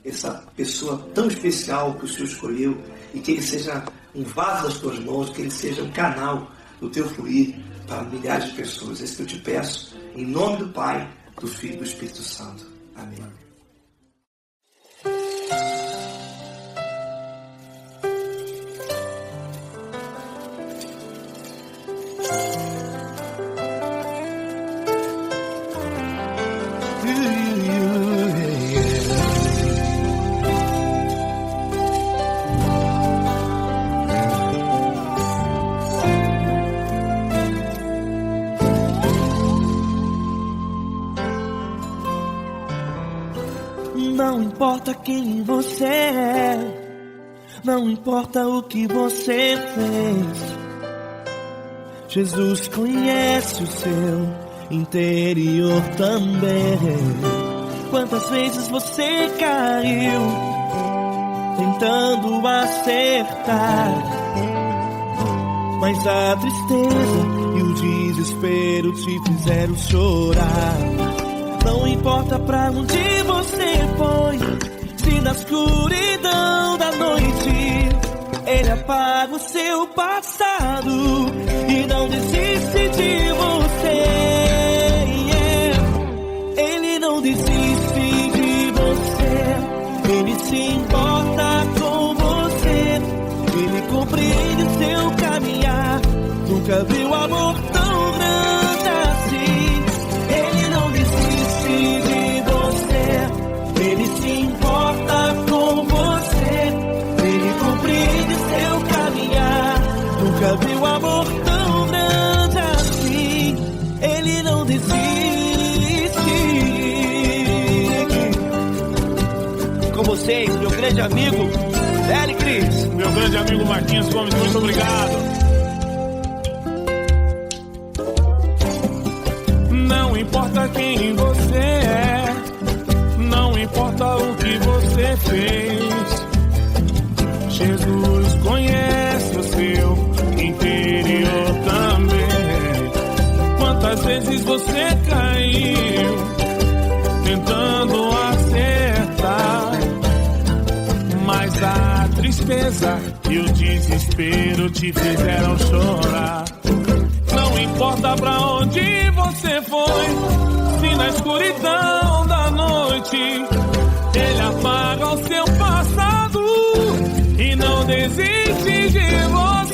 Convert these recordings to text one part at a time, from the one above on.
essa pessoa tão especial que o Senhor escolheu, e que ele seja um vaso das tuas mãos, que ele seja um canal do teu fluir para milhares de pessoas. É isso que eu te peço, em nome do Pai, do Filho e do Espírito Santo. Amém. Não importa quem você é, não importa o que você fez, Jesus conhece o seu interior também. Quantas vezes você caiu tentando acertar, mas a tristeza e o desespero te fizeram chorar. Não importa pra onde você foi, se na escuridão da noite Ele apaga o seu passado e não desiste de você. Ele não desiste de você, Ele se importa com você, Ele compreende o seu caminhar. Nunca viu amor tão grande assim. Ele não desiste de você, Ele se importa com você, Ele compreende seu caminhar. Nunca viu amor tão grande assim. Ele não desiste. Com vocês, meu grande amigo L. Cris. Meu grande amigo Marquinhos Gomes, muito obrigado. Não importa quem você é, não importa o que você fez, Jesus conhece o seu interior também. Quantas vezes você caiu tentando acertar, mas a tristeza e o desespero te fizeram chorar. Não importa pra onde você foi, se na escuridão da noite Ele apaga o seu passado e não desiste de você.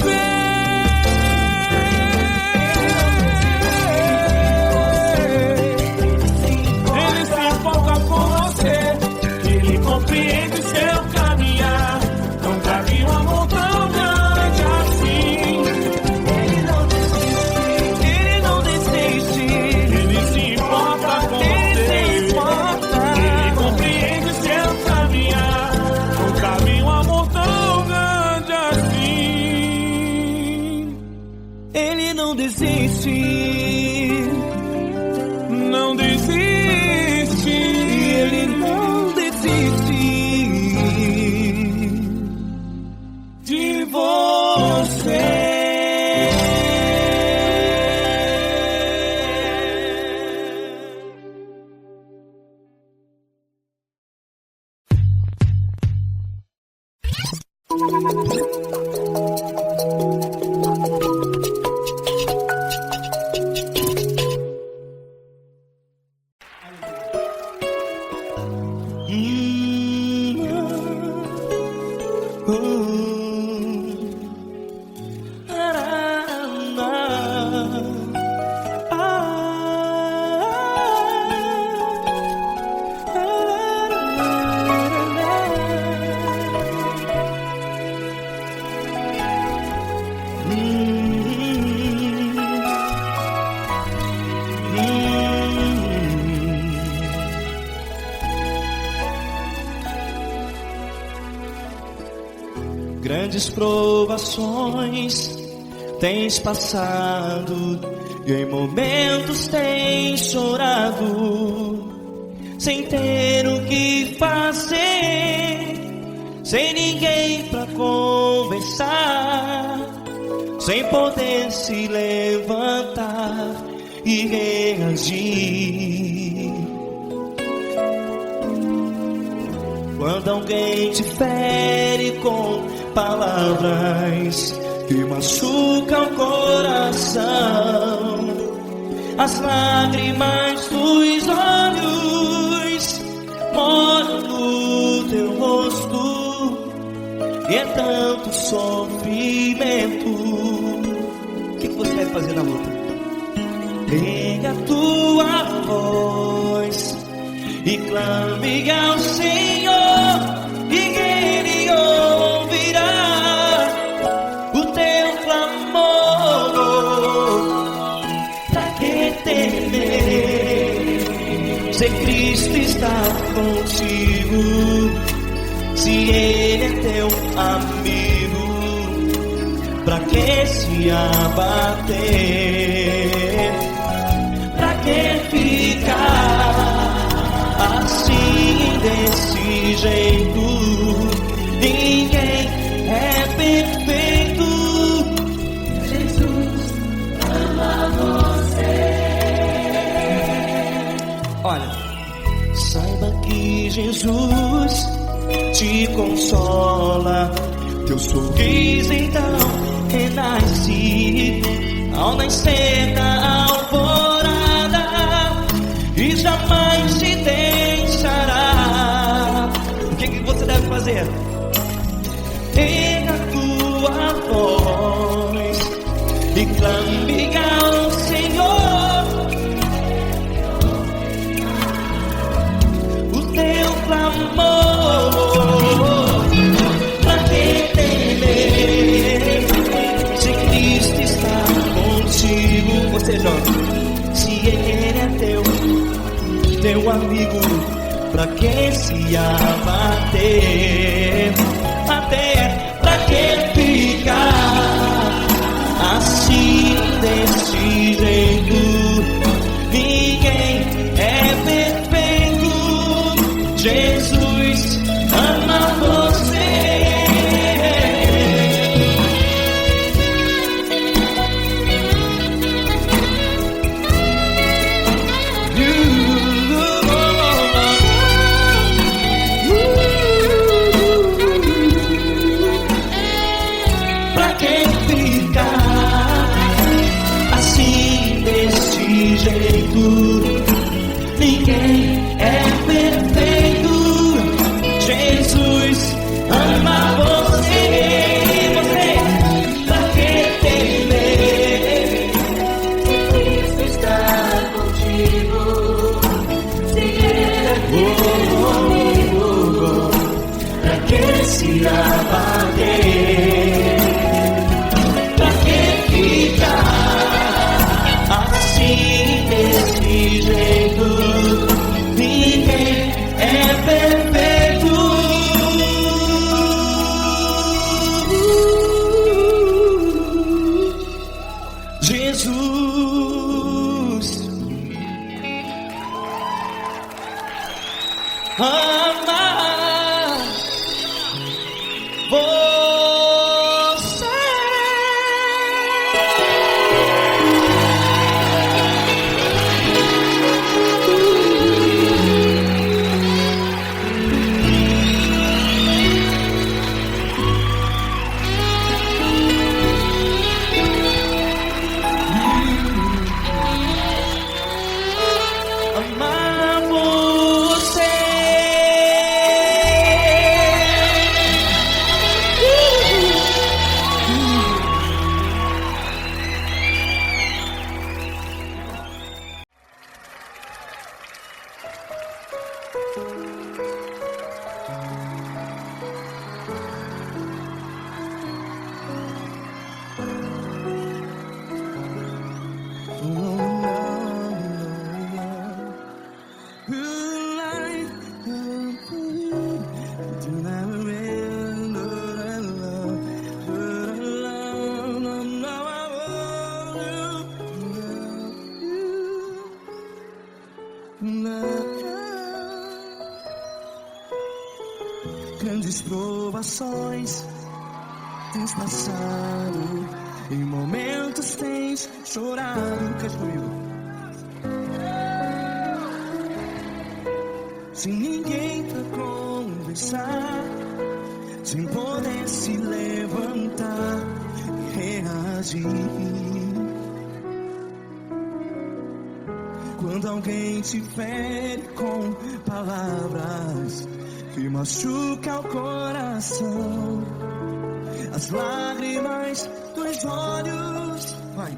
Ele se importa com você, Ele compreende seu caminhar. Nunca vi um amor tão grande assim. Não desiste, não desiste, Ele não desiste de você. Grandes provações tens passado e em momentos tens chorado, sem ter o que fazer, sem ninguém pra conversar, sem poder se levantar e reagir. Quando alguém te fere com palavras que machucam o coração, as lágrimas dos olhos molham no teu rosto, e é tanto sofrimento. O que você vai fazer na luta? Pega a tua voz e clame ao Senhor, e Ele ouvirá o teu clamor. Pra que temer, se Cristo está contigo, se Ele é teu amigo? Pra que se abater? Pra que ficar assim, desse jeito? Ninguém é perfeito. Jesus ama você. Olha, saiba que Jesus te consola. Teu sorriso então renasce ao nascer da alvorada, e jamais te deixará. O que você deve fazer? Erga a tua voz e clame ao Senhor, o teu clamor. Pra que temer, se Cristo está contigo? Você joga. Se Ele é teu amigo, pra que se abater? Até pra que ficar assim, desse jeito? Ninguém é perfeito. Jesus ama você. Ninguém é perfeito. Jesus ama você. Você, pra que temer? Cristo está contigo. Se Ele é teu amigo, pra que se abater? Pra que ficar assim, desse jeito? Ninguém é perfeito. Jesus ama você. Amar você. Grandes provações tens passado, em momentos tens chorado. Cante comigo. Se ninguém pra conversar, pensar, sem poder se levantar e reagir. Quando alguém te fere com palavras que machuca o coração, as lágrimas dos olhos, vai.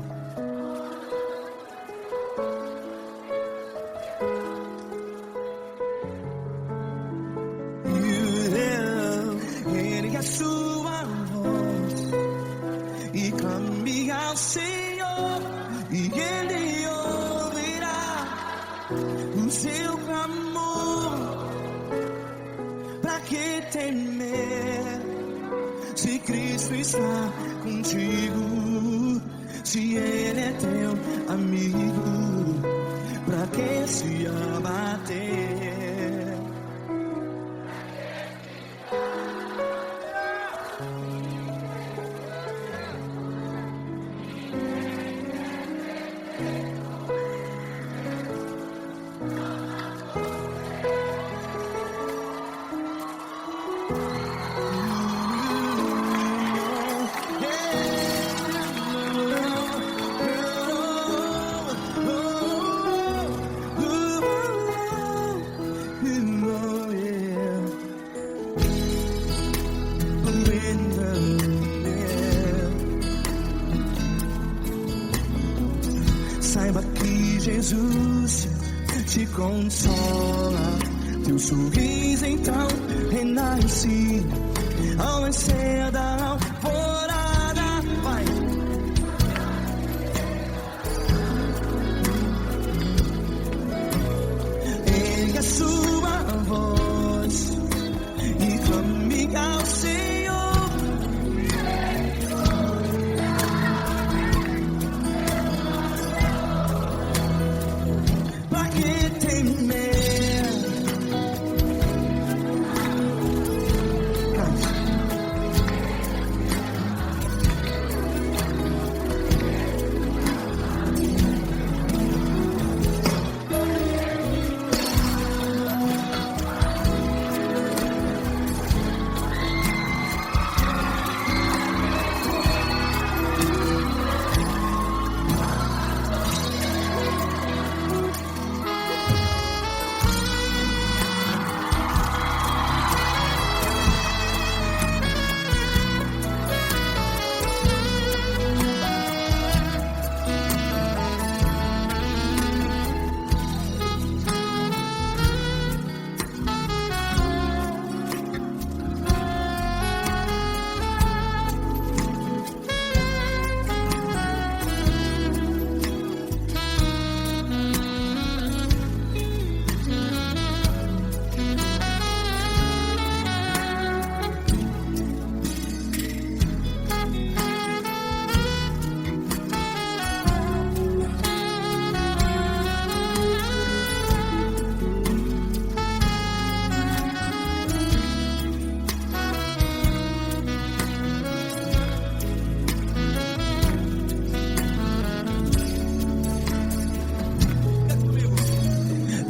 Ergue a sua voz e clame ao Senhor, e Ele ouvirá o seu clamor. Pra que temer, se Cristo está contigo? Se Ele é teu amigo, pra que se abater? Saiba que Jesus te consola, teu sorriso então renasce ao nascer da alvorada. Vai. Ergue a sua voz e clame ao Senhor.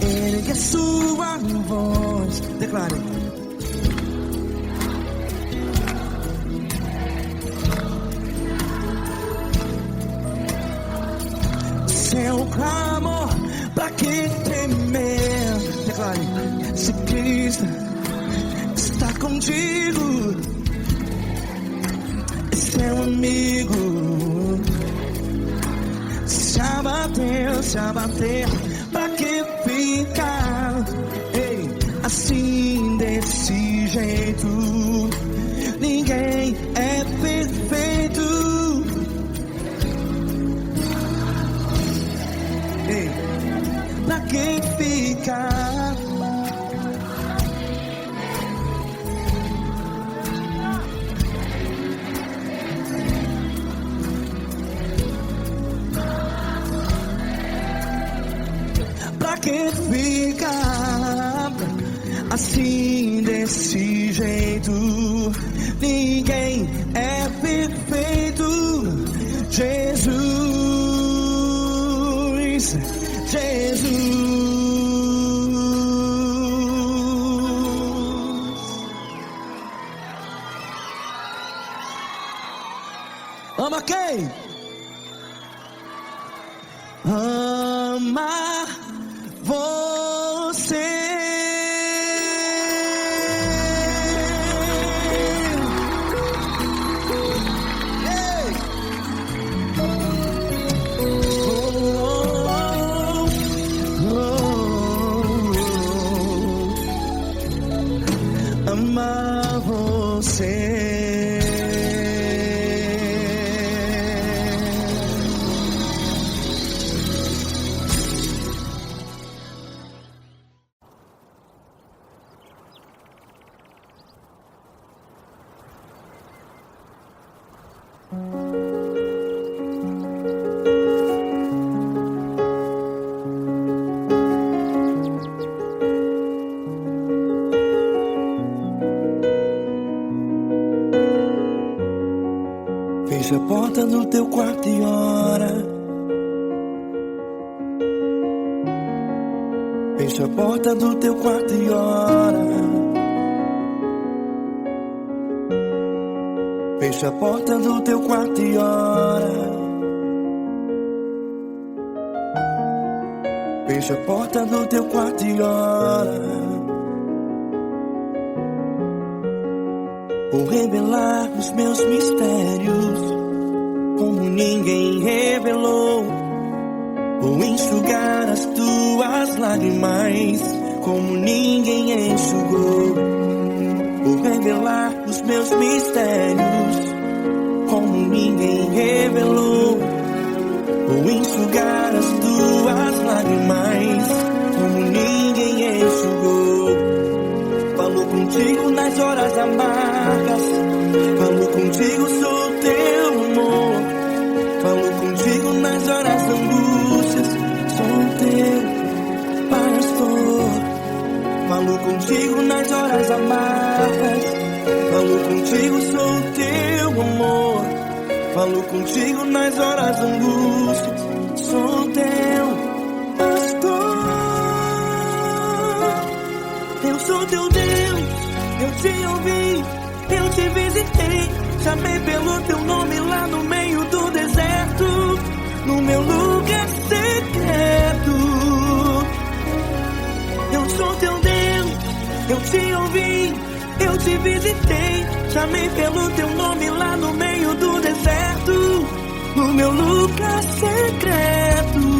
Ergue a sua voz, declare. Seu clamor, pra que temer? Declare. Se Cristo está contigo, seu amigo. Se abater, pra que ficar, ei, assim desse jeito? Ninguém é perfeito, ei, pra que ficar? Pra que ficar assim desse jeito? Ninguém é perfeito. Jesus, Jesus. Ama quem? Ama você. Amar você. Fecha a porta do teu quarto e ora. Fecha a porta do teu quarto e ora. Fecha a porta do teu quarto e ora. Fecha a porta do teu quarto e ora. Vou revelar os meus mistérios como ninguém revelou. Vou enxugar as tuas lágrimas como ninguém enxugou. Vou revelar os meus mistérios como ninguém revelou. Vou enxugar as tuas lágrimas como ninguém enxugou. Falo contigo nas horas amargas. Falo contigo, sou teu amor. Falo contigo nas horas angústias. Sou teu pastor. Falo contigo nas horas amargas. Falo contigo, sou teu amor. Falo contigo nas horas angústias. Sou teu pastor. Eu sou teu Deus, eu te ouvi, eu te visitei. Chamei pelo teu nome lá no meio do deserto, no meu lugar secreto. Eu sou teu Deus, eu te ouvi, eu te visitei. Chamei pelo teu nome lá no meio do deserto, no meu lugar secreto.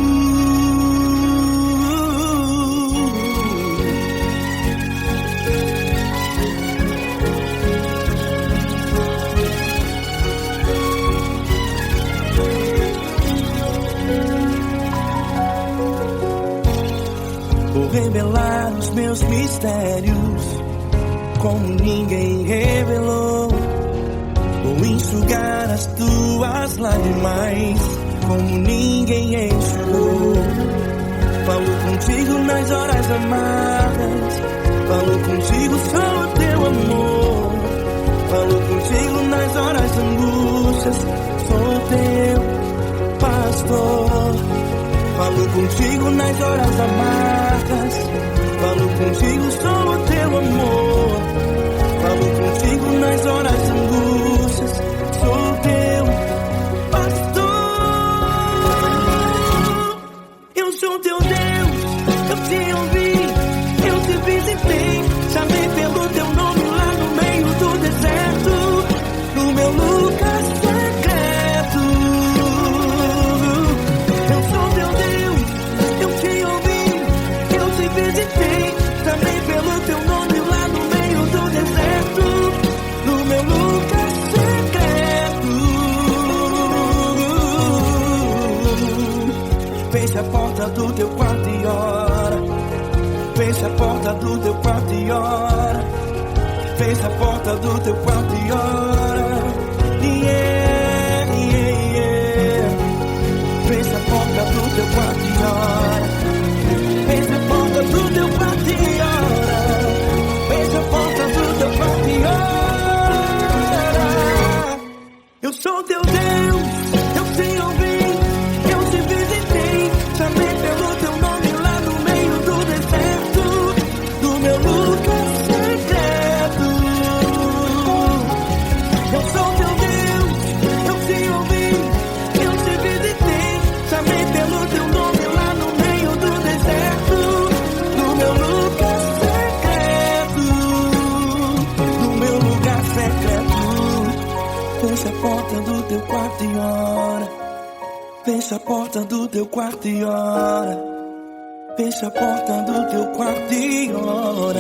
Vou revelar os meus mistérios como ninguém revelou. Vou enxugar as tuas lágrimas como ninguém enxugou. Falo contigo nas horas amargas. Falo contigo, sou teu amor. Falo contigo nas horas angústias. Sou teu pastor. Falo contigo nas horas amargas. Falo contigo, sou o teu amor. Falo contigo nas horas angústias. Sou teu pastor. Eu sou teu Deus, eu te ouvi, eu te visitei. Chamei pelo teu nome lá no meio do deserto, no meu lugar secreto. Eu sou teu Deus, eu te ouvi, eu te visitei. Chamei pelo teu nome lá no meio do deserto, no meu lugar secreto. Fecha a porta do teu quarto e ora. Fecha a porta do teu quarto e ora. Fecha a porta do teu quarto e ora. Yeah, yeah, yeah. Fecha a porta do teu quarto e ora. Fecha a porta do teu quarto e ora. Fecha a porta do teu quarto e ora. Eu sou teu Deus, eu te ouvi, eu te visitei. Chamei pelo teu nome lá no meio do deserto, no meu lugar secreto. Eu sou teu Deus, Fecha a porta do teu quarto e ora. Fecha a porta do teu quarto e ora.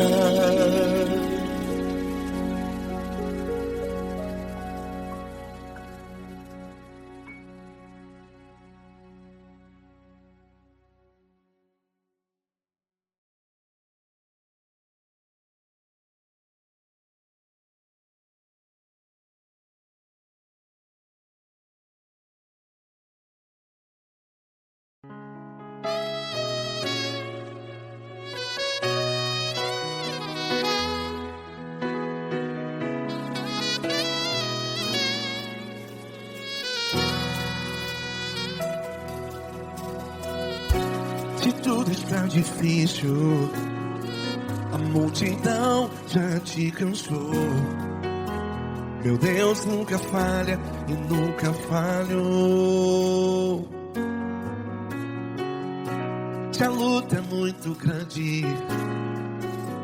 Se tudo está difícil, a multidão já te cansou. Meu Deus nunca falha e nunca falhou. Se a luta é muito grande,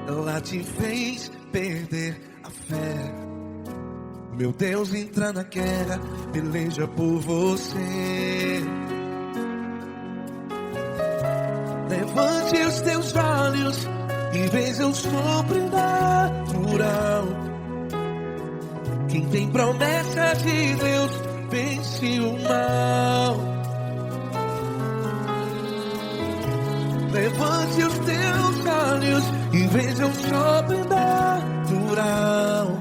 ela te fez perder a fé. Meu Deus entra na guerra, peleja por você. Levante os teus olhos e veja o sobrenatural. Quem tem promessa de Deus vence o mal. Levante os teus olhos e veja o sobrenatural.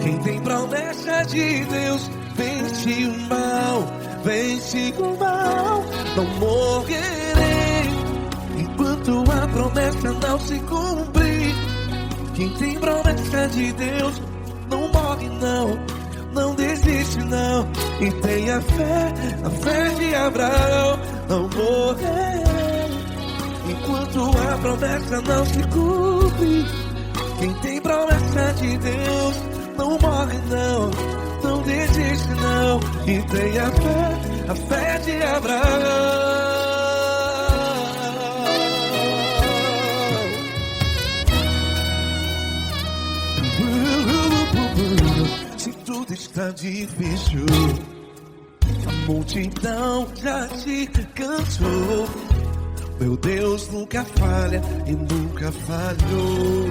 Quem tem promessa de Deus vence o mal. Vence o mal. Não morrerei enquanto a promessa não se cumprir. Quem tem promessa de Deus não morre não, não desiste não. E tenha fé, a fé de Abraão. Não morrerei enquanto a promessa não se cumpre. Quem tem promessa de Deus não morre não, não desiste não. E tenha fé, a fé de Abraão. Se tudo está difícil, a multidão já te cansou. Meu Deus nunca falha e nunca falhou.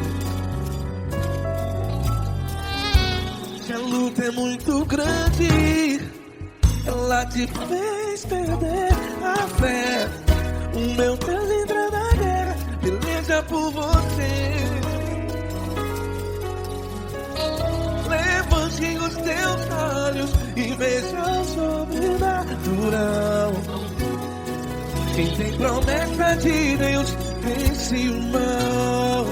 Se a luta é muito grande, ela te fez perder a fé. O meu Deus entra na guerra, peleja por você. Levante os teus olhos e veja o sobrenatural. Quem tem promessa de Deus vence o mal.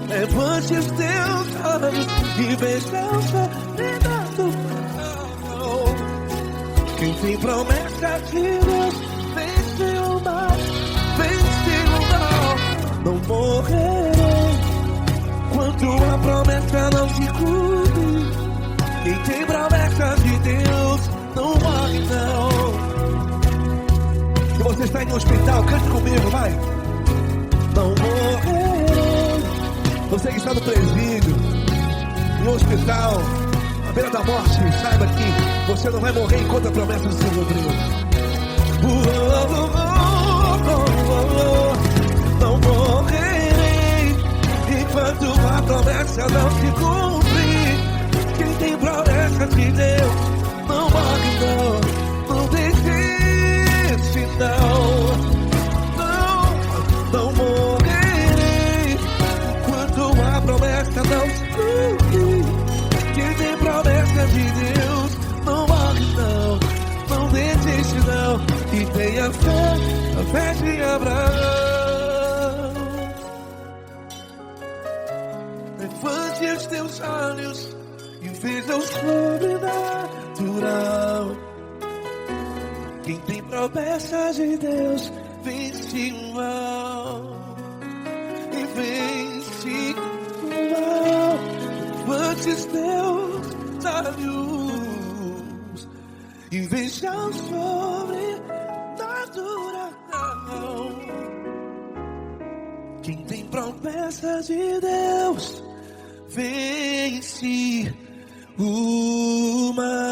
Levante os teus olhos e veja o sobrenatural. Quem tem promessa de Deus vence o mal. Vence o mal. Não morrerei enquanto a promessa não se cumpre. Quem tem promessa de Deus não morre não. Se você está em um hospital, cante comigo, vai. Não morrerei. Você que está no presídio, em um hospital, à beira da morte, saiba que você não vai morrer enquanto a promessa não se cumpriu. Não morrerei enquanto a promessa não se cumprir. Quem tem promessa de Deus não morre não, não desiste não. Não morrerei enquanto a promessa não se cumprir. Quem tem promessa de Deus não morre não, não desiste não. E tenha fé, a fé de Abraão. Levante os teus olhos e veja o sobrenatural. Quem tem promessa de Deus vence o mal. E vence o mal. Levante os teus olhos e veja o sobrenatural. Quem tem promessa de Deus vence o mal.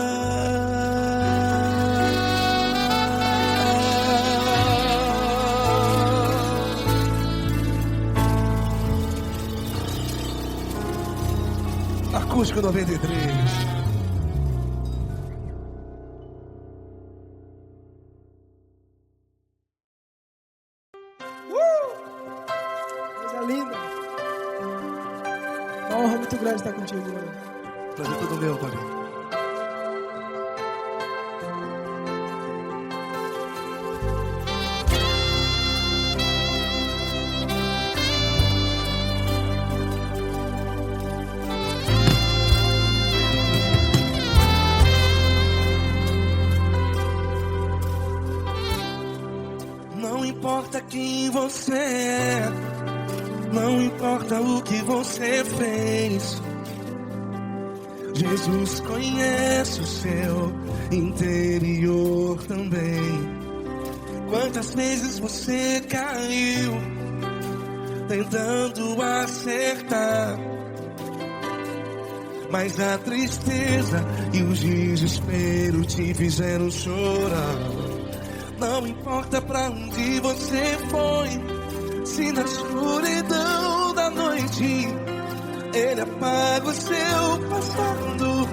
Acústico 93. Coisa linda. Uma honra muito grande estar contigo, mano. Prazer todo meu, Paulinho. Não importa quem você é, não importa o que você fez, Jesus conhece o seu interior também. Quantas vezes você caiu tentando acertar, mas a tristeza e o desespero te fizeram chorar. Não importa pra onde você foi, se na escuridão da noite Ele apaga o seu passado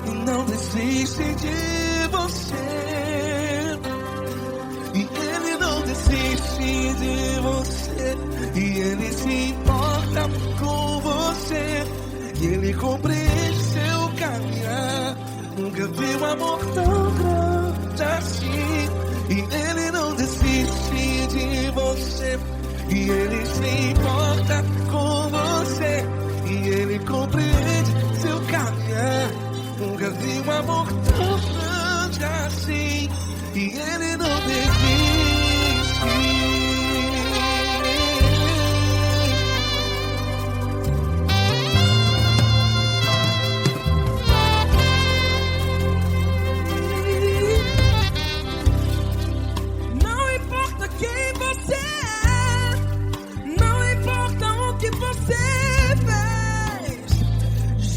e não desiste de você. E Ele não desiste de você, e Ele se importa com você, e Ele compreende seu caminhar. Nunca vi um amor tão grande assim. E Ele não desiste de você, e Ele se importa com você, e Ele compreende seu caminhar. Nunca vi um amor tão grande assim, e Ele não desiste.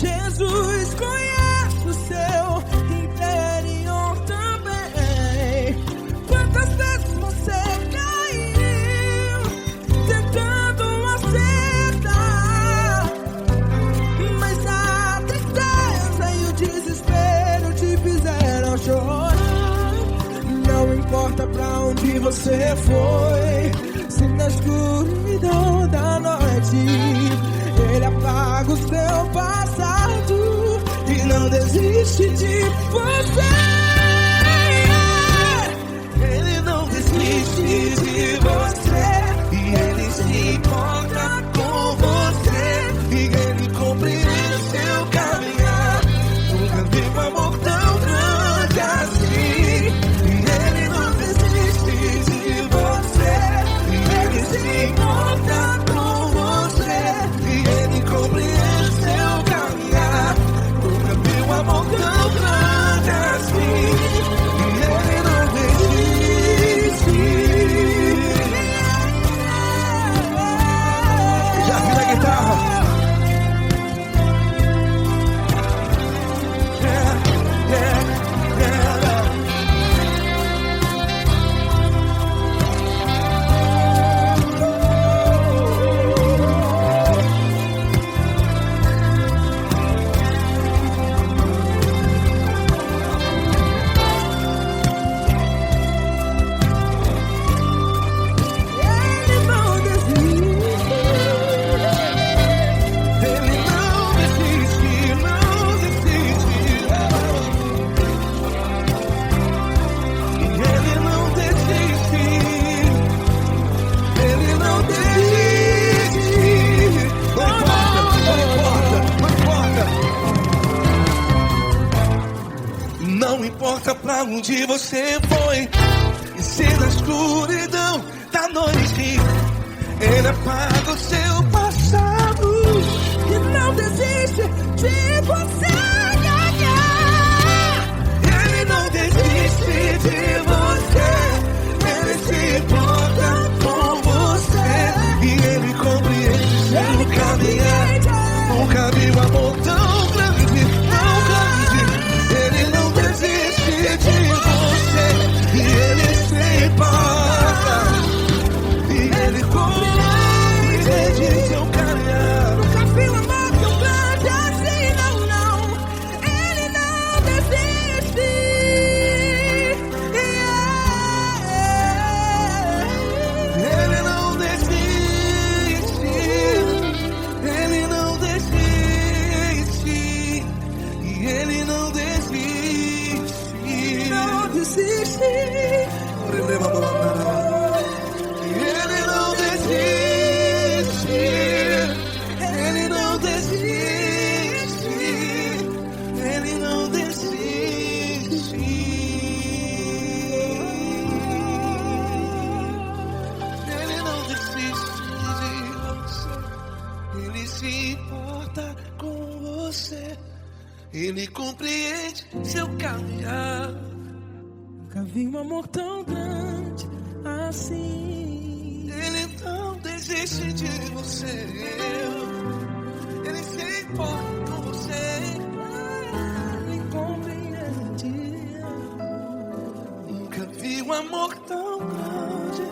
Jesus conhece o seu interior também. Quantas vezes você caiu tentando acertar, mas a tristeza e o desespero te fizeram chorar. Não importa pra onde você foi, se na escuridão da noite Ele apaga o seu passado e não desiste de você. Ele não desiste de você, e Ele se importa com você, e Ele compreende seu caminhar. Nunca vi um amor tão grande assim. E Ele não desiste de você, e Ele se importa com você, e Ele compreende seu caminhar. Nunca vi um amor tão grande assim. E Ele não desiste. Já vi na guitarra. Não importa pra onde você foi, e se na escuridão da noite Ele apaga o seu passado e não desiste de você. Ele não desiste de você, Ele se importa com você, e Ele compreende seu caminhar. Nunca vi um amor tão grande, tão grande. Ele não desiste de você, e Ele se importa, e Ele compreende seu caminhar. Nunca vi um amor tão grande assim, não, não. desiste. Ele não desiste. Ele não desiste. Ele não desiste. Ele não desiste de você. Ele se importa com você. Ele compreende seu caminhar. Nunca vi um amor tão grande assim. Ele não desiste de você. Ele se importa com você. Ele compreende. Nunca vi um amor tão grande,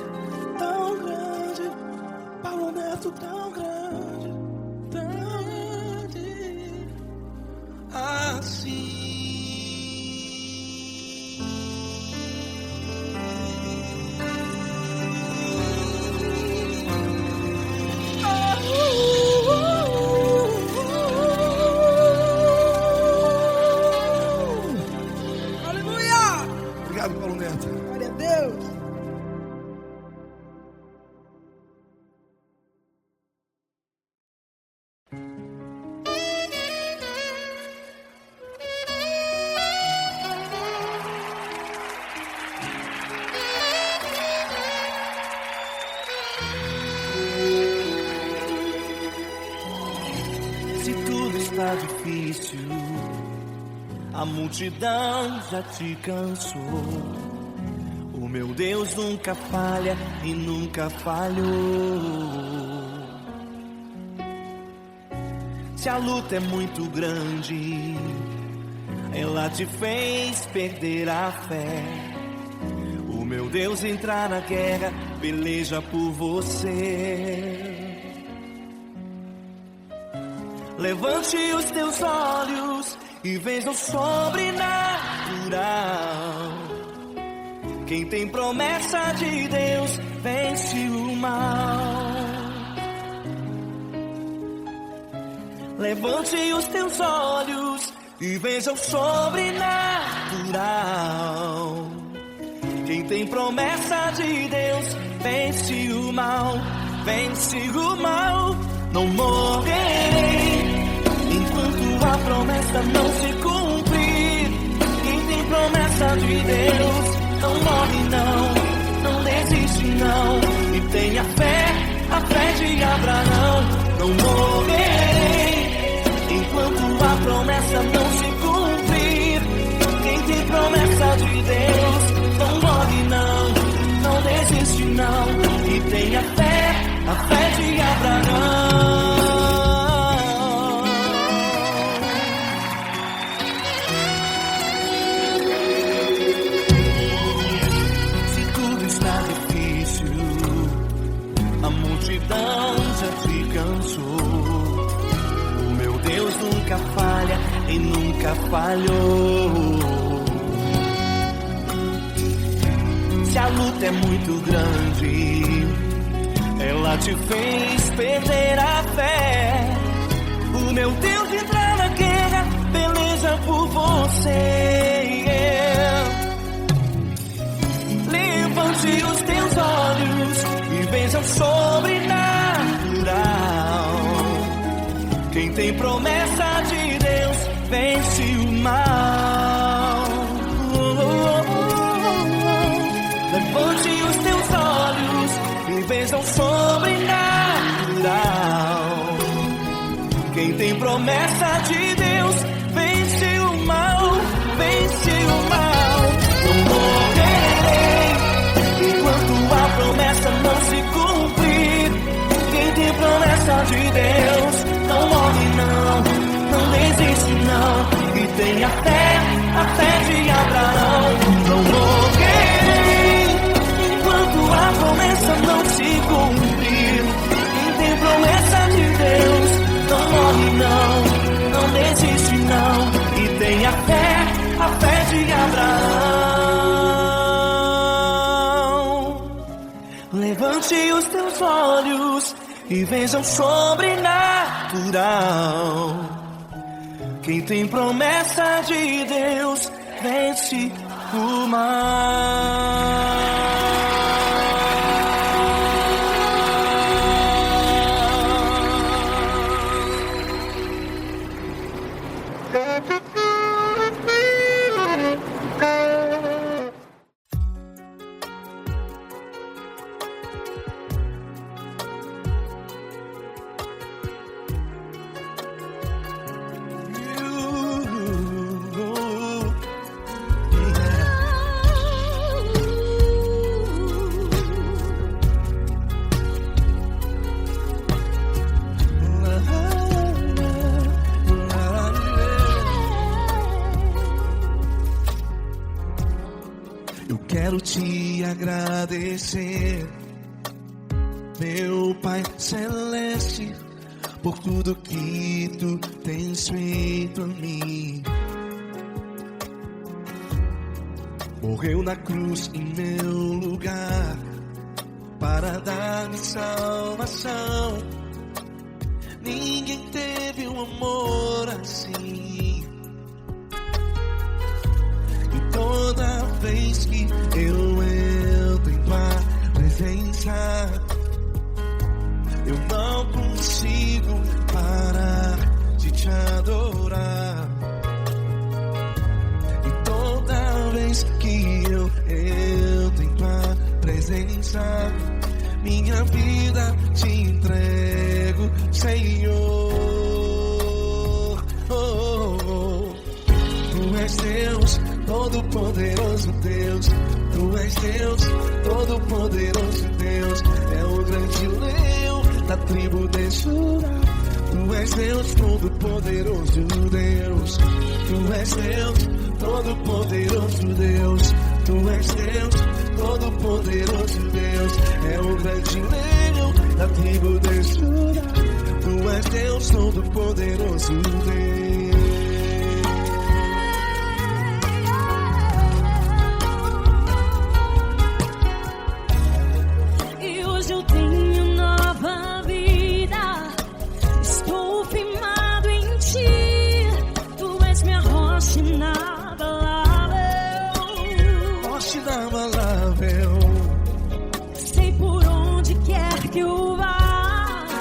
Paulo Neto tão grande, assim. Aleluia! Obrigado, Paulo Neto. Glória a Deus! Se tudo está difícil, a multidão já te cansou. O meu Deus nunca falha e nunca falhou. Se a luta é muito grande, ela te fez perder a fé. O meu Deus entrar na guerra, peleja por você. Levante os teus olhos e veja o sobrenatural. Quem tem promessa de Deus vence o mal. Levante os teus olhos e veja o sobrenatural. Quem tem promessa de Deus vence o mal. Vence o mal. Não morrerei enquanto a promessa não se cumprir. Quem tem promessa de Deus não morre não desiste não. E tenha fé, a fé de Abraão. Não morrerei enquanto a promessa não se cumprir. Quem tem promessa de Deus não morre não desiste não. E tenha fé, a fé de Abraão. Se tudo está difícil, a multidão já te cansou. O meu Deus nunca falha e nunca falhou. Se a luta é muito grande, ela te fez perder a fé. O meu Deus entrar na guerra, peleja por você. Levante os teus olhos e veja o sobrenatural. Quem tem promessa de Deus vence o mal. Levante os teus olhos e veja o sobrenatural. Quem tem promessa de Deus vence o mal, vence o mal. Não morrerei enquanto a promessa não se cumprir. Quem tem promessa de Deus não morre não desiste não. E tenha fé, a fé de Abraão. Não morrerei enquanto a promessa não se cumprir. Quem tem promessa de Deus não morre não desiste não. E tenha fé, a fé de Abraão. Levante os teus olhos e veja o sobrenatural. Quem tem promessa de Deus vence o mal. Quero te agradecer, meu Pai Celeste, por tudo que tu tens feito a mim. Morreu na cruz em meu lugar para dar-me salvação. Ninguém teve um amor assim. E toda vez que eu entro em tua presença, eu não consigo parar de te adorar. E toda vez que eu entro em tua presença, minha vida te entrego, Senhor. Tu és Deus, Todo-Poderoso Deus. Tu és Deus, Todo-Poderoso Deus. É o grande leão da tribo de Judá. Tu és Deus, Todo-Poderoso Deus. Tu és Deus, Todo-Poderoso Deus. Tu és Deus, Todo-Poderoso Deus. É o grande leão da tribo de Judá. Tu és Deus, Todo-Poderoso Deus. Sei por onde quer que eu vá,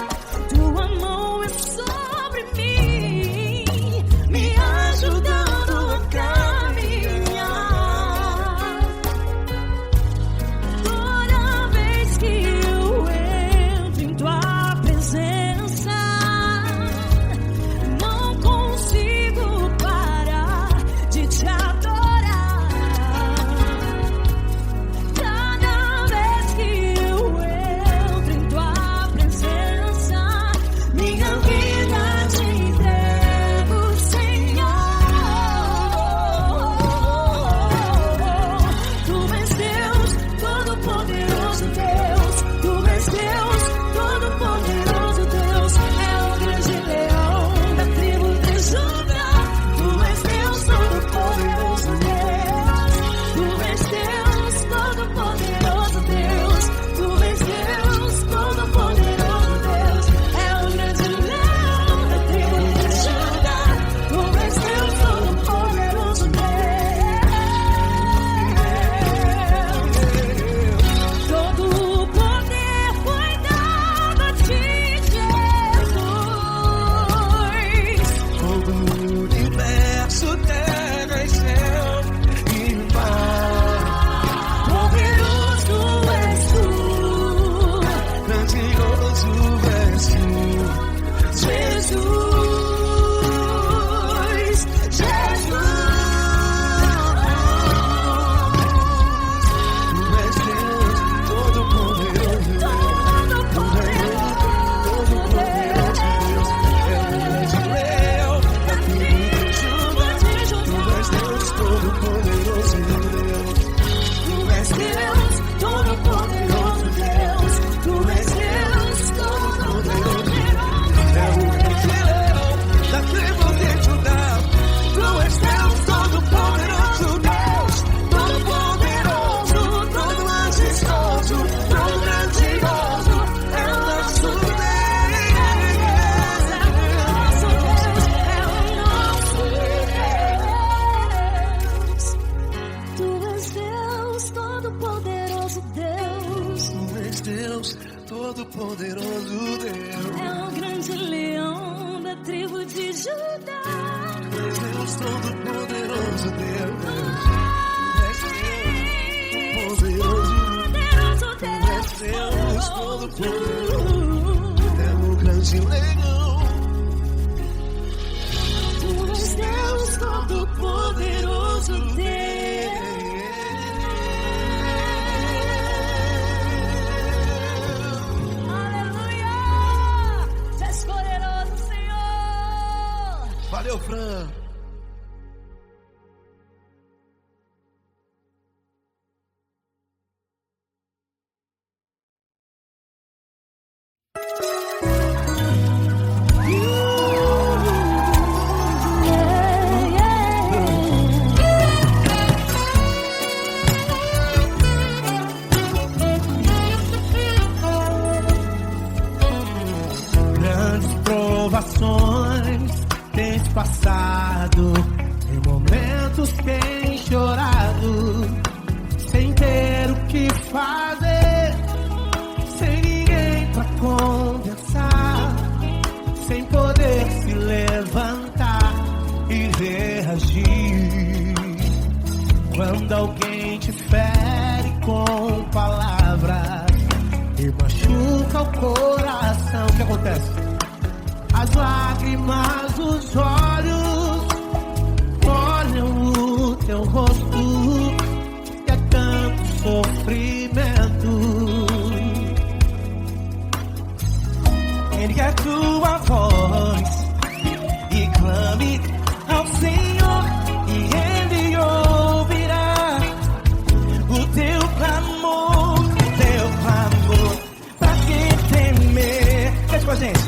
tua mão é sobre mim. Deus, todo-poderoso Deus. É o grande leão da tribo de Judá. Deus, todo-poderoso Deus. Deus todo-poderoso, é o grande leão. Tu és Deus todo-poderoso, Deus. Aleluia! Tu és poderoso, Senhor. Valeu, Fran. Tens passado, em momentos tens chorado, sem ter o que fazer, sem ninguém pra conversar, sem poder se levantar e reagir. Quando alguém te fere com palavras e machuca o coração, o que acontece? As lágrimas dos olhos molham o teu rosto e é tanto sofrimento. Ergue a tua voz e clame ao Senhor e Ele ouvirá o teu clamor, pra que temer? Faz com a gente.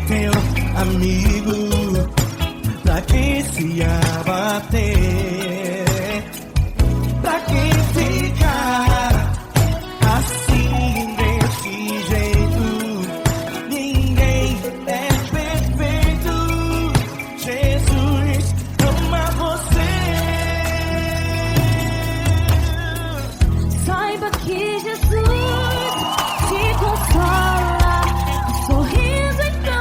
Teu amigo, pra quem se abater, pra quem ficar assim desse jeito, ninguém é perfeito. Jesus ama você. Saiba que Jesus te consola, o sorriso então.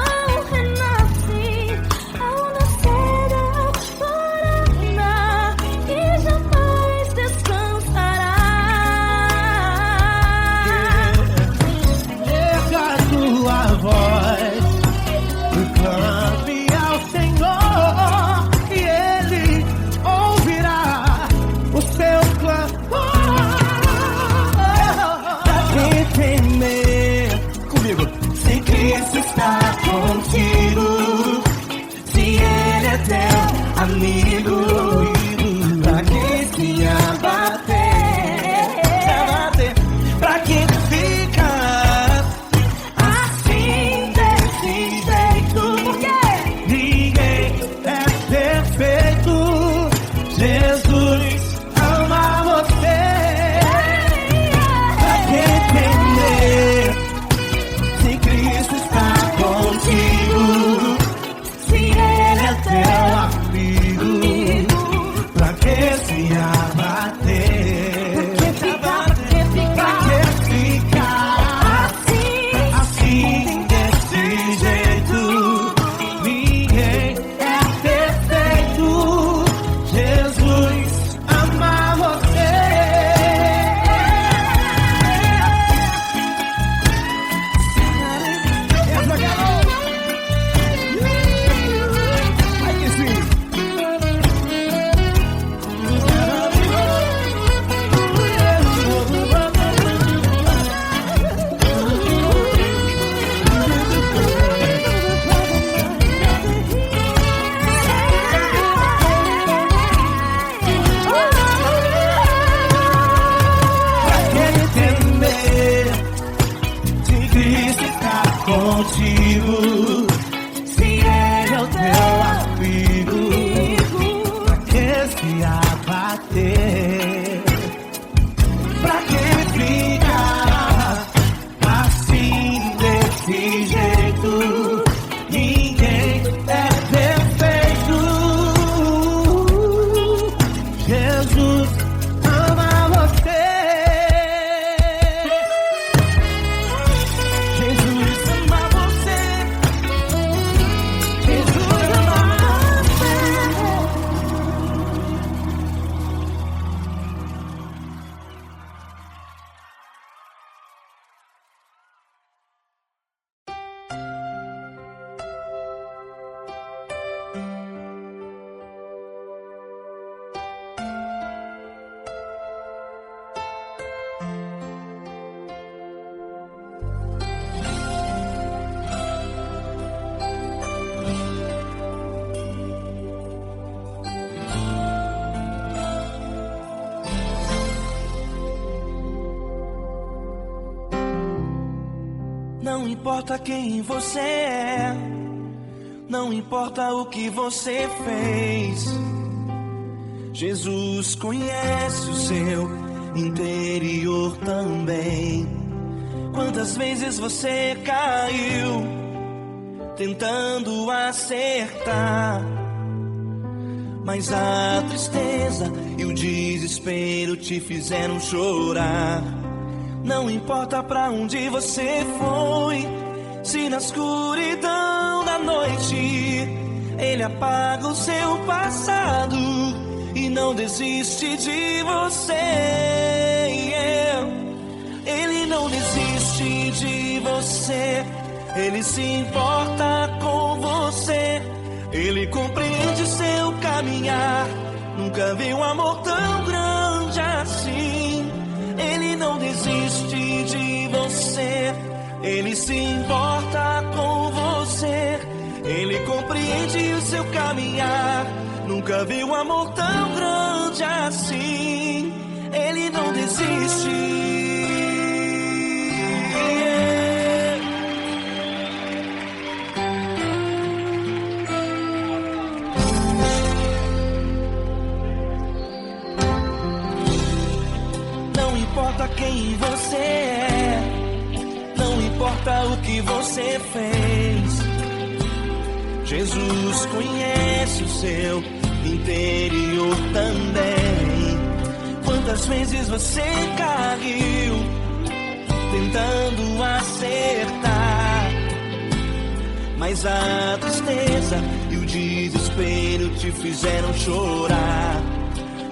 Contigo, se Ele é teu amigo, pra que se abater, pra que ficar assim desse jeito, porque ninguém é perfeito. Jesus ama você, pra que temer, se Cristo está contigo, se Ele é teu amigo, pra que se abater? Pra que ficar assim desse jeito? Ninguém é perfeito. Jesus ama você. Não importa quem você é, não importa o que você fez, Jesus conhece o seu interior também. Quantas vezes você caiu tentando acertar, mas a tristeza e o desespero te fizeram chorar. Não importa pra onde você foi, se na escuridão da noite Ele apaga o seu passado e não desiste de você. Ele não desiste de você, Ele se importa com você, Ele compreende seu caminhar. Nunca vi um amor tão grande assim. Ele não desiste de você, Ele se importa com você, Ele compreende o seu caminhar. Nunca vi um amor tão grande assim. Ele não desiste. Não importa quem você é, não importa o que você fez, Jesus conhece o seu interior também. Quantas vezes você caiu tentando acertar, mas a tristeza e o desespero te fizeram chorar.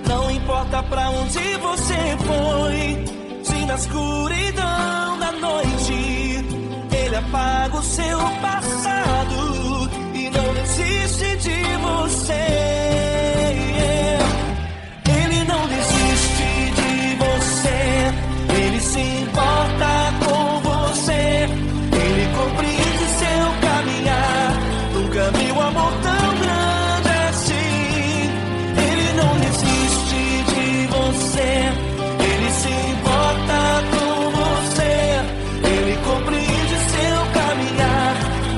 Não importa pra onde você foi, se na escuridão da noite Ele apaga o seu passado e não desiste de você. Ele não desiste de você, Ele se importa com você, Ele compreende seu caminhar. Nunca vi um amor tão grande assim. Ele não desiste de você, Ele se importa com você, Ele compreende seu caminhar.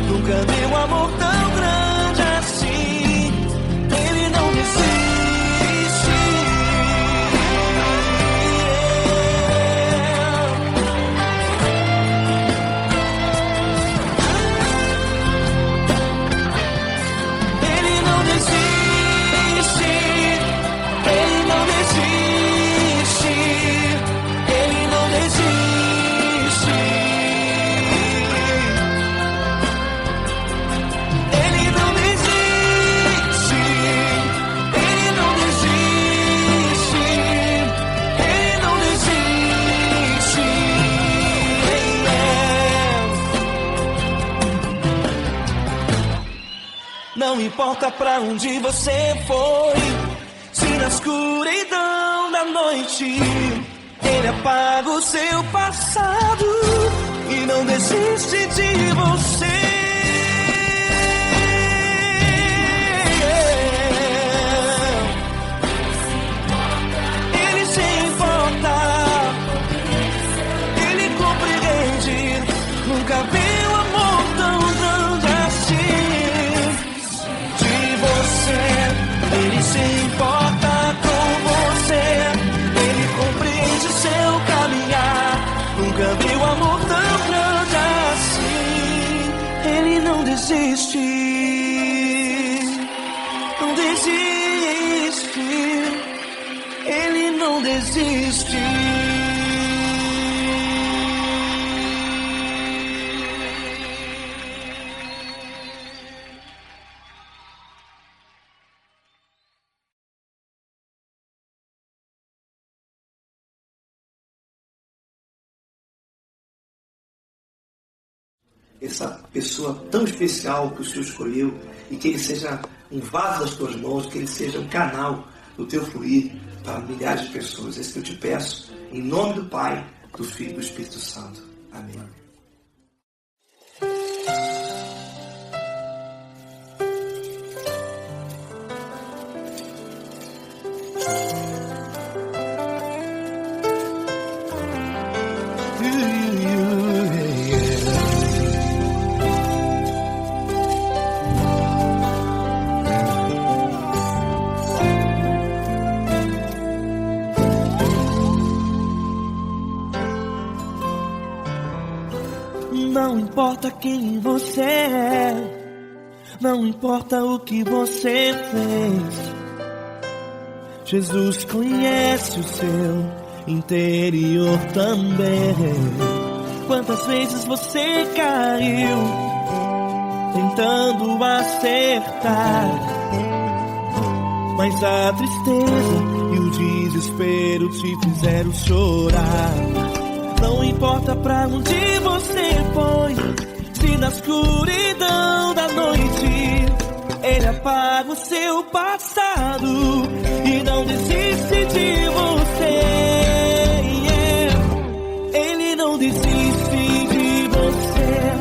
Nunca vi um amor tão grande assim. Ele não desiste. Ele não desiste. Ele não desiste. Ele não desiste. Ele não desiste. Ele não desiste. Ele não desiste. Não importa pra onde você foi, se na escuridão da noite Ele apaga o seu passado e não desiste de você. Ele se importa, Ele compreende. Nunca vi um amor tão grande assim. De você, Ele se importa com você, Ele compreende seu caminhar. Nunca vi um amor tão grande assim. Ele não desiste, não desiste. Ele não desiste. Essa pessoa tão especial que o Senhor escolheu, e que Ele seja um vaso das tuas mãos, que Ele seja um canal do teu fluir para milhares de pessoas. É isso que eu te peço, em nome do Pai, do Filho e do Espírito Santo. Amém. importa quem você é, não importa o que você fez, Jesus conhece o seu interior também. Quantas vezes você caiu tentando acertar, mas a tristeza e o desespero te fizeram chorar. Não importa pra onde você foi, se na escuridão da noite Ele apaga o seu passado e não desiste de você. Ele não desiste de você,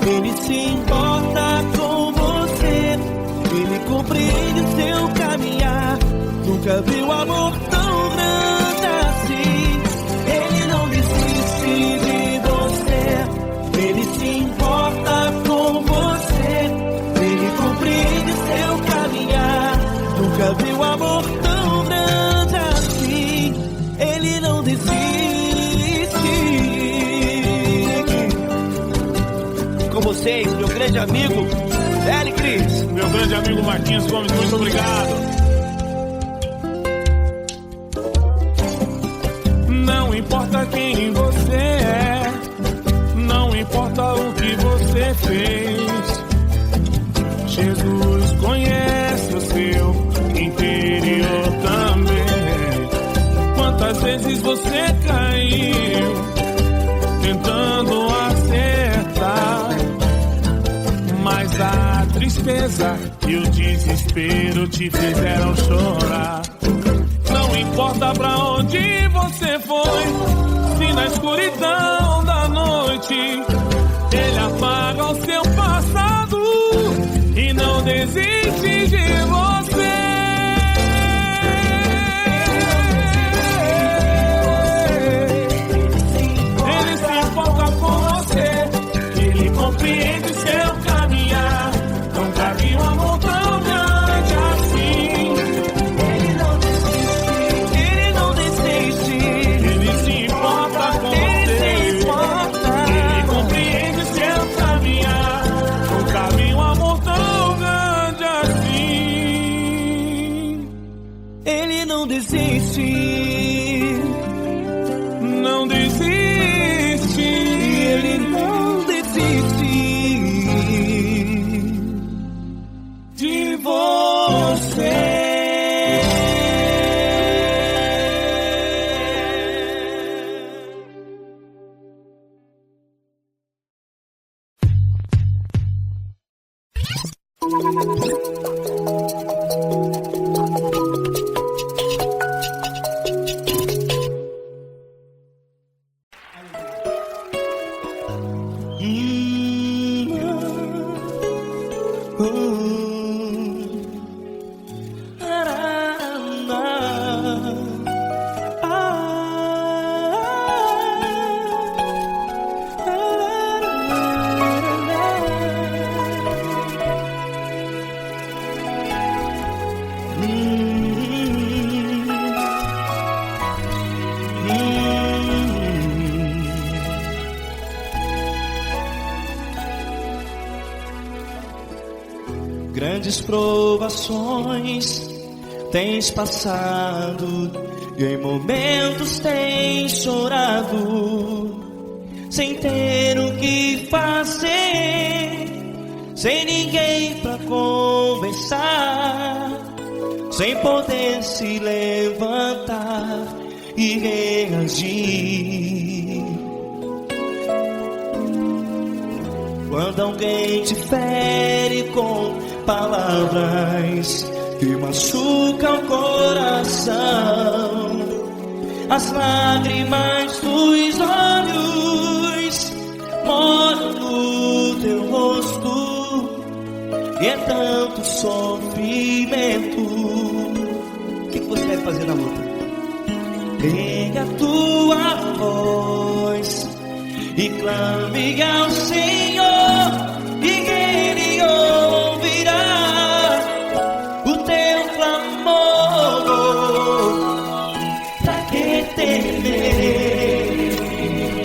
Ele se importa com você, Ele compreende o seu caminhar. Nunca viu amor tão grande assim. Ele não desiste de você, Ele se importa com você, Ele compreende seu caminhar. Nunca viu amor tão grande assim. Ele não desiste. Com vocês, meu grande amigo L. Cris. Meu grande amigo Marquinhos Gomes, muito obrigado. Não importa quem você é, não importa o que você fez, Jesus conhece o seu interior também. Quantas vezes você caiu tentando acertar, mas a tristeza e o desespero te fizeram chorar. Não importa pra onde você foi, se na escuridão da noite Ele apaga o seu passado e não desiste de você. Ele se importa com você, Ele compreende seu caminhar. Nunca vi um amor tão grande assim. Ele não desiste, Ele se importa com você, Ele compreende seu caminhar. Nunca vi um amor tão grande assim. Ele não desiste, não desiste, Ele não desiste de você. Grandes provações tens passado e em momentos tens chorado, sem ter o que fazer, sem ninguém pra conversar, sem poder se levantar e reagir. Quando alguém te fere com palavras que machucam o coração, as lágrimas dos olhos molham no teu rosto, e é tanto sofrimento. O que você vai fazer na luta? Pega a tua voz e clame ao Senhor, e Ele ouvirá o teu clamor. Pra que temer?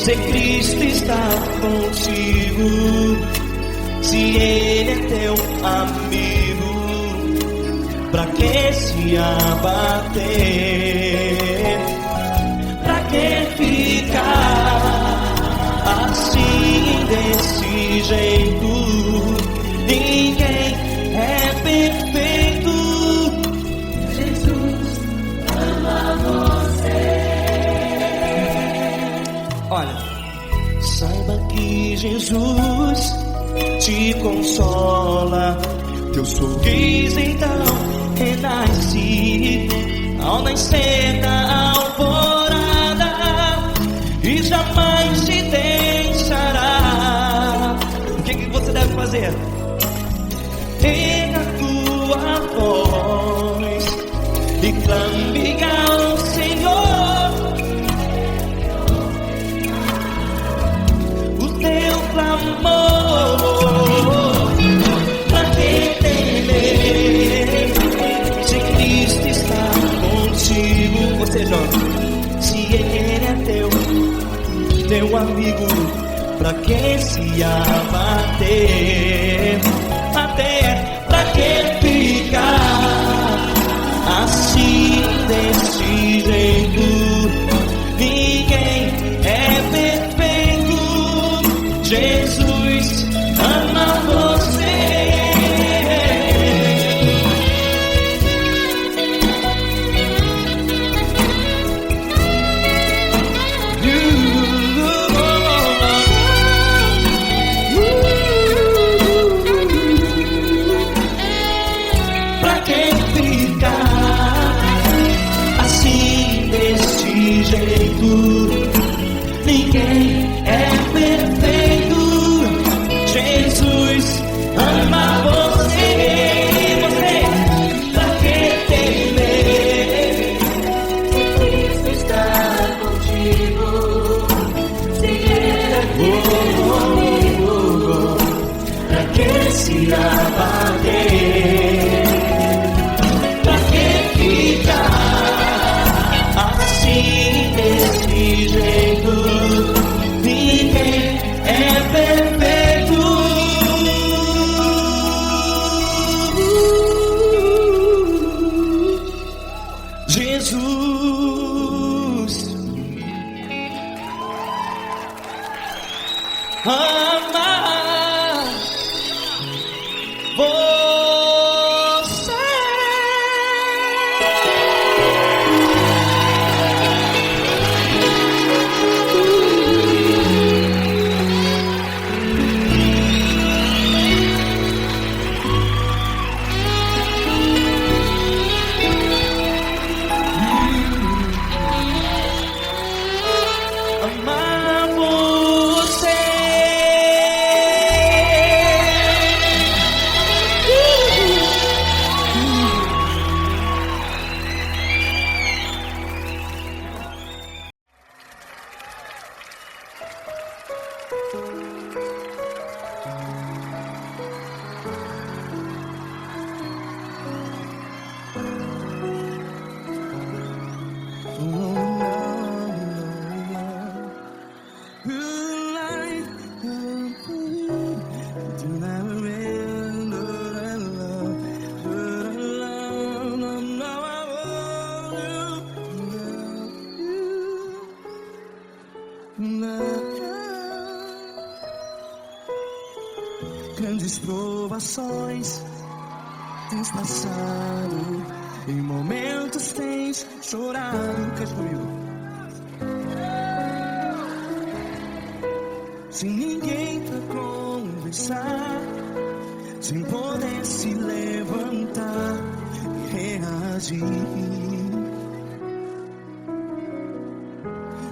Ser Cristo Cristo está contigo, se Ele é teu amigo, pra que se abater? Pra que ficar assim desse jeito? Ninguém é perfeito. Jesus ama você. Olha, saiba que Jesus te consola. Teu sorriso então renasce ao nascer da alvorada e jamais te deixará. O que você deve fazer? Erga a tua voz e clame ao Senhor. O teu clamor, pra que temer? Se Cristo está contigo, ou seja, se Ele é teu amigo, pra que se abater? Até pra que ficar assim desse jeito? Ninguém é perfeito. Jesus ama você. Pra que ficar assim desse jeito? Ninguém é perfeito. Jesus ama você. Pra que temer? Cristo está contigo, se Ele é teu amigo, pra que se abater? Pra que ficar assim desse jeito? Ninguém é perfeito. Jesus ama você. Amar você. Grandes provações tens passado, em momentos tens chorado. Cante comigo. Sem ninguém pra conversar, sem poder se levantar e reagir.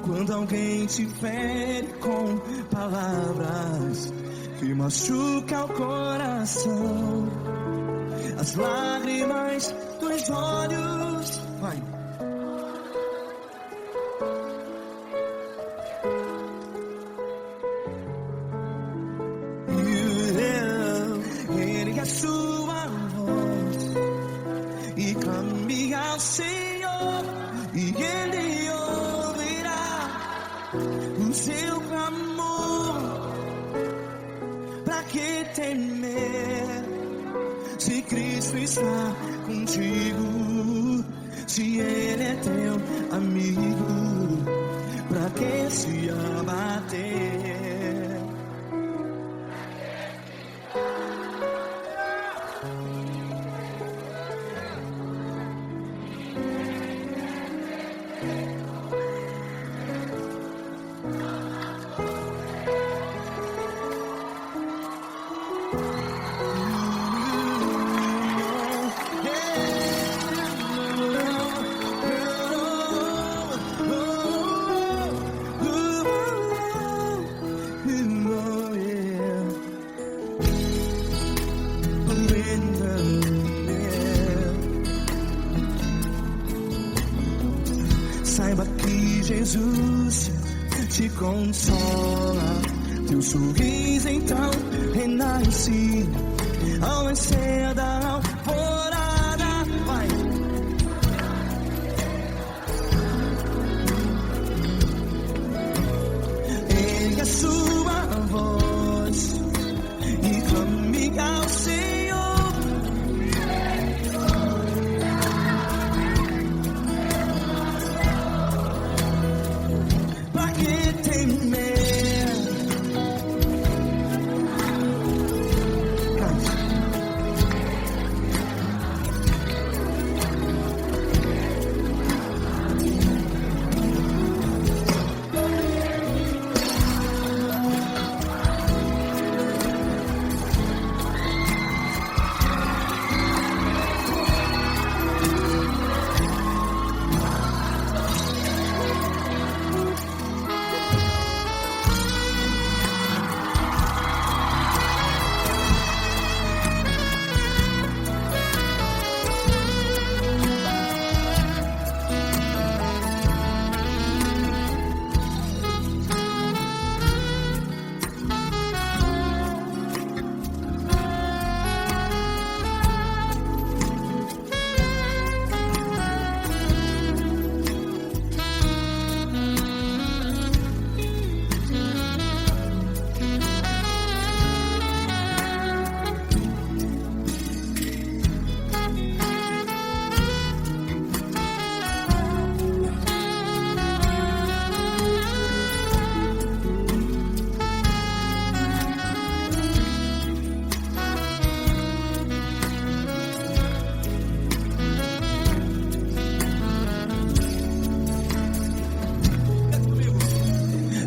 Quando alguém te fere com palavras que machuca o coração, as lágrimas dos olhos, vai. Ergue a sua voz e clame ao Senhor, e Ele ouvirá. O seu clamor. Pra que temer se Cristo está contigo? Se Ele é teu amigo, pra que se abater? Saiba que Jesus te consola, teu sorriso então renasce ao nascer da alvorada. Vai. Ergue a sua voz e clame ao Senhor. Pra que temer?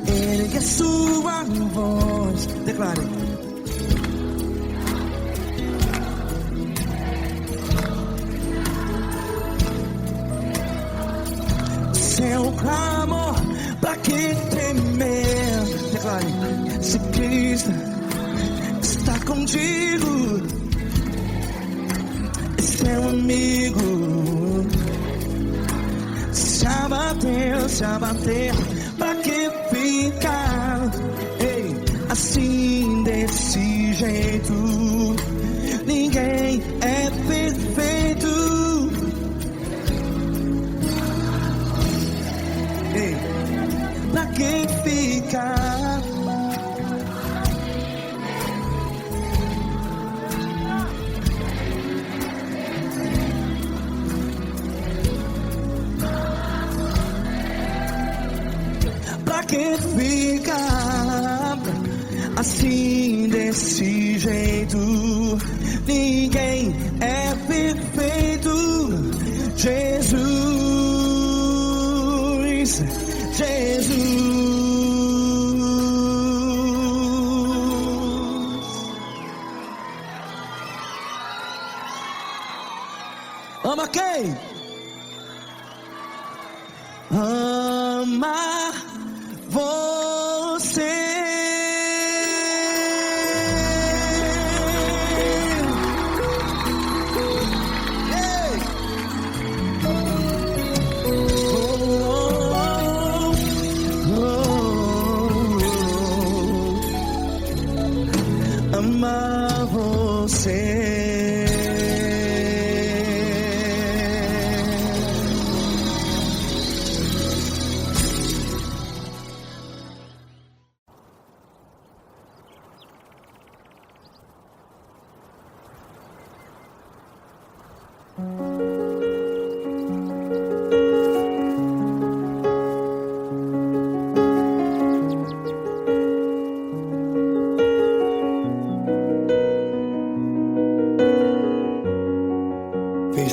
Ergue a sua voz, declare. Seu clamor, pra que temer? Declare. Se Cristo está contigo, seu amigo. Se abater, pra que ficar, ei, assim desse jeito? Ninguém é perfeito. Ei, pra que ficar? Pra que ficar assim desse jeito? Ninguém é perfeito. Jesus, Jesus. Ama quem? Ama você. Ama você.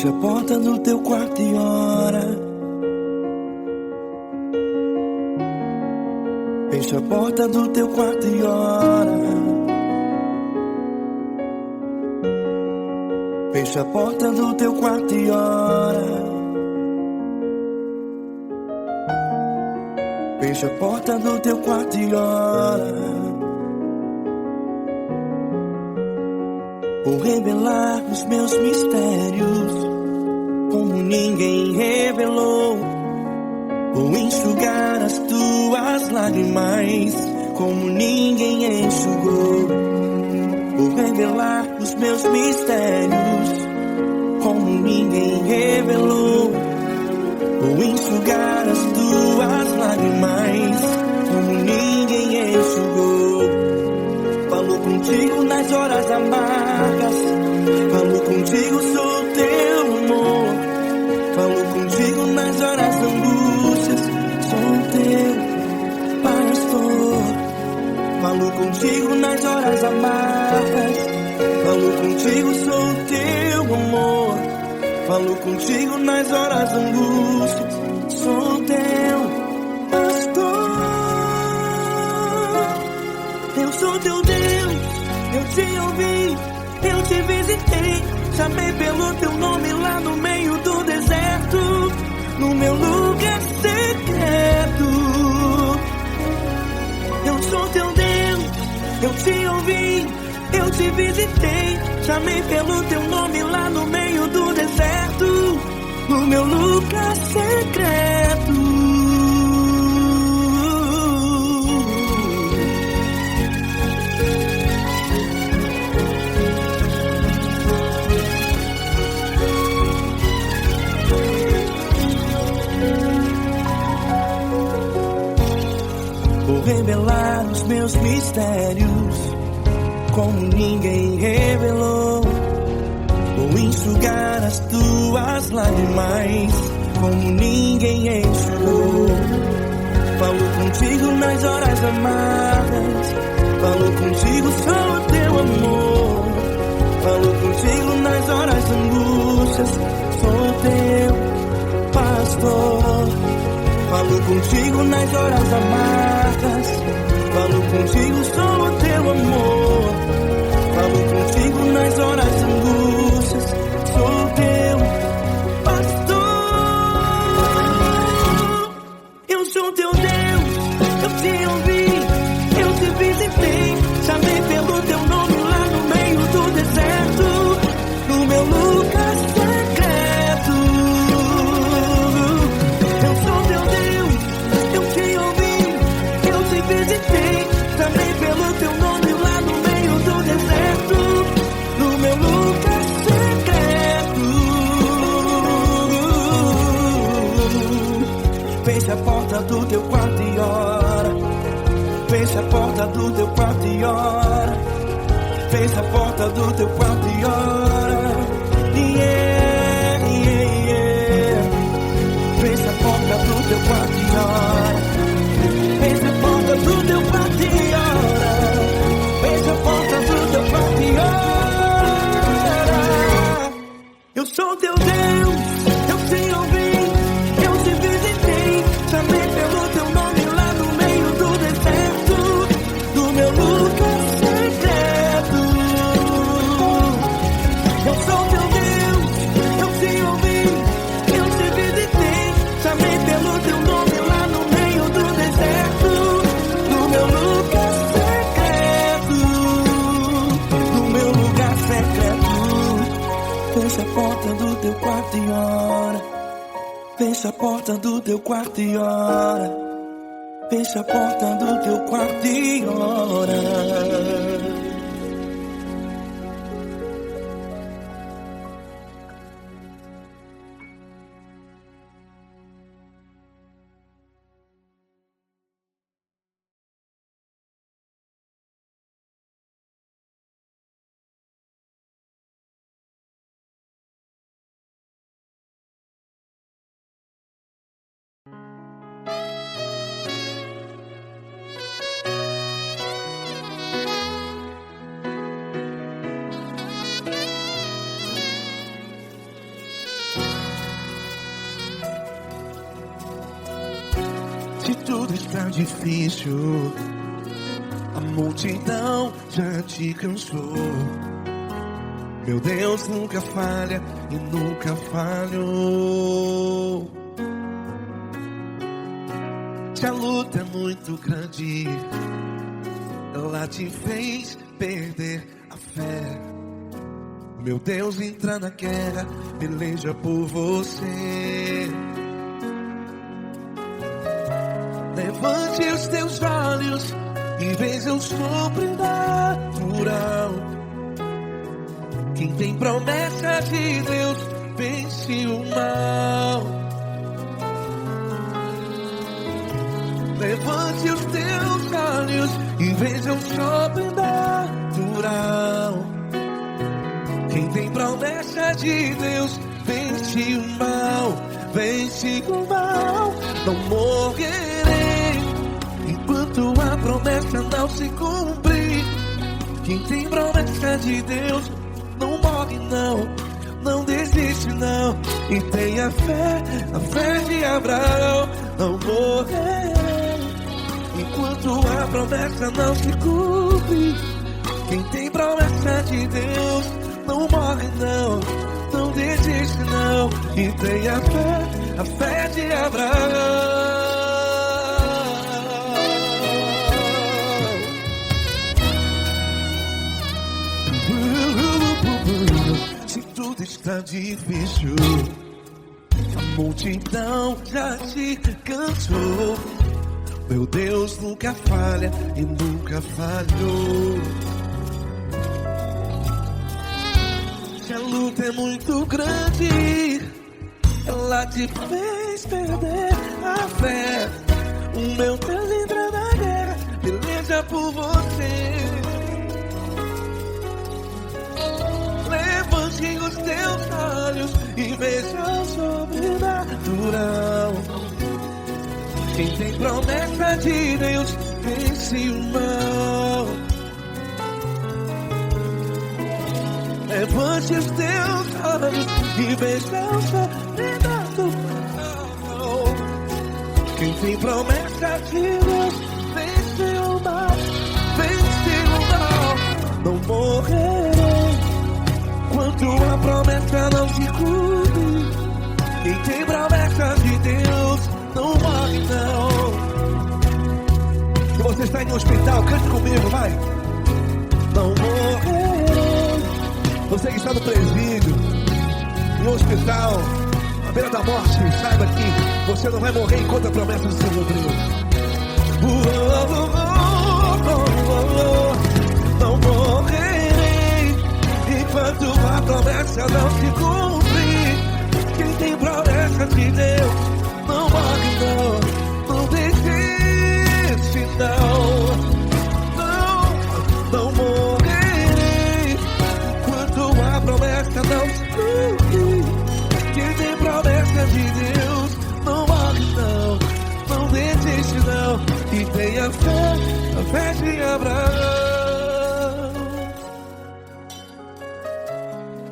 Fecha a porta do teu quarto e ora. Fecha a porta do teu quarto e ora. Fecha a porta do teu quarto e ora. Fecha a porta do teu quarto e ora. Vou revelar os meus mistérios como ninguém revelou. Vou enxugar as tuas lágrimas como ninguém enxugou. Vou revelar os meus mistérios como ninguém revelou. Vou enxugar as tuas lágrimas como ninguém enxugou. Falo contigo nas horas amargas, falo contigo, sou teu amor. Falo contigo nas horas angústias, sou teu pastor. Falo contigo nas horas amargas, falo contigo, sou teu amor. Falo contigo nas horas angústias, sou teu pastor. Eu sou teu Deus, eu te ouvi, eu te visitei. Chamei pelo teu nome lá no meio do deserto, no meu lugar secreto. Eu sou teu Deus, eu te ouvi, eu te visitei. Chamei pelo teu nome lá no meio do deserto, no meu lugar secreto. Vou revelar os meus mistérios como ninguém revelou. Vou enxugar as tuas lágrimas como ninguém enxugou. Falo contigo nas horas amargas, falo contigo, sou teu amor. Falo contigo nas horas angústias, sou teu pastor. Falo contigo nas horas amargas, falo contigo, sou teu amor. Falo contigo nas horas angústias, sou teu pastor. Eu sou teu Deus, eu te ouvi, eu te visitei. Chamei pelo teu nome lá no meio do deserto, no meu lugar secreto. Eu sou teu Deus, eu te ouvi, eu te visitei. Chamei pelo teu nome lá no meio do deserto, no meu lugar secreto. Fecha a porta do teu quarto e ora. Fecha a porta do teu quarto e ora. Fecha a porta do teu quarto e ora. Yeah, yeah, yeah. Fecha a porta do teu quarto e ora. Fecha a porta do teu quarto e ora. Fecha a porta do teu quarto e ora. Eu sou teu Deus, eu te ouvi, eu te visitei. Chamei pelo teu nome lá no meio do deserto, no meu lugar secreto. Eu sou teu Deus, eu te ouvi, eu te visitei. Chamei pelo teu nome lá no meio do deserto, no meu lugar secreto, no meu lugar secreto. Fecha a porta do teu quarto e ora. Fecha a porta do teu quarto e ora. Fecha a porta do teu quarto e ora. tudo está difícil, a multidão já te cansou. Meu Deus nunca falha e nunca falhou. Se a luta é muito grande, ela te fez perder a fé. Meu Deus entra na guerra, peleja por você. Levante os teus olhos e veja o sobrenatural. Quem tem promessa de Deus vence o mal. Levante os teus olhos e veja o sobrenatural. Quem tem promessa de Deus vence o mal, vence o mal. Não morrerei enquanto a promessa não se cumprir. Quem tem promessa de Deus não morre não, não desiste não. E tenha fé, a fé de Abraão. Não morrerei enquanto a promessa não se cumpre. Quem tem promessa de Deus não morre não, não desiste não. E tenha fé, a fé de Abraão. Se tudo está difícil, a multidão já te cansou. Meu Deus nunca falha e nunca falhou. Se a luta é muito grande, ela te fez perder a fé. O meu Deus entra na guerra, peleja por você. Levante os teus olhos e veja o sobrenatural. Quem tem promessa de Deus vence o mal. Levante os teus olhos e veja o sobrenatural. Quem tem promessa de Deus vence o mal, vence o mal. Não morrerei enquanto a promessa não se cumpre. Quem tem promessa de Deus não morre não. Se você está em um hospital, cante comigo, vai. Não morrerei. Você que está no presídio, em um hospital, à beira da morte, saiba que você não vai morrer enquanto a promessa do Senhor Deus. Não morrerei enquanto a promessa não se cumprir. Quem tem promessa de Deus não morre não, não desiste não. Não morrerei enquanto a promessa não se cumprir. Quem tem promessa de Deus não morre não, não desiste não. E tenha fé, a fé de Abraão.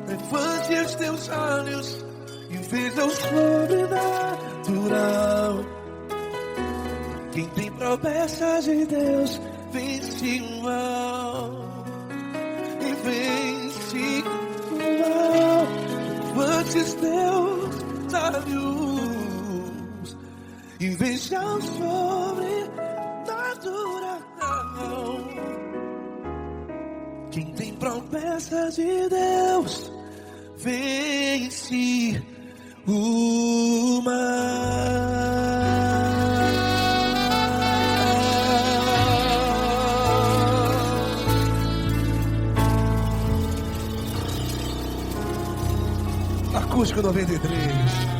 Levante os teus olhos e veja o sobrenatural. Quem tem promessa de Deus vence o mal, e vence o mal. Levante os teus olhos e veja o sobrenatural. Quem tem promessa de Deus vence o mal. Acústico 93.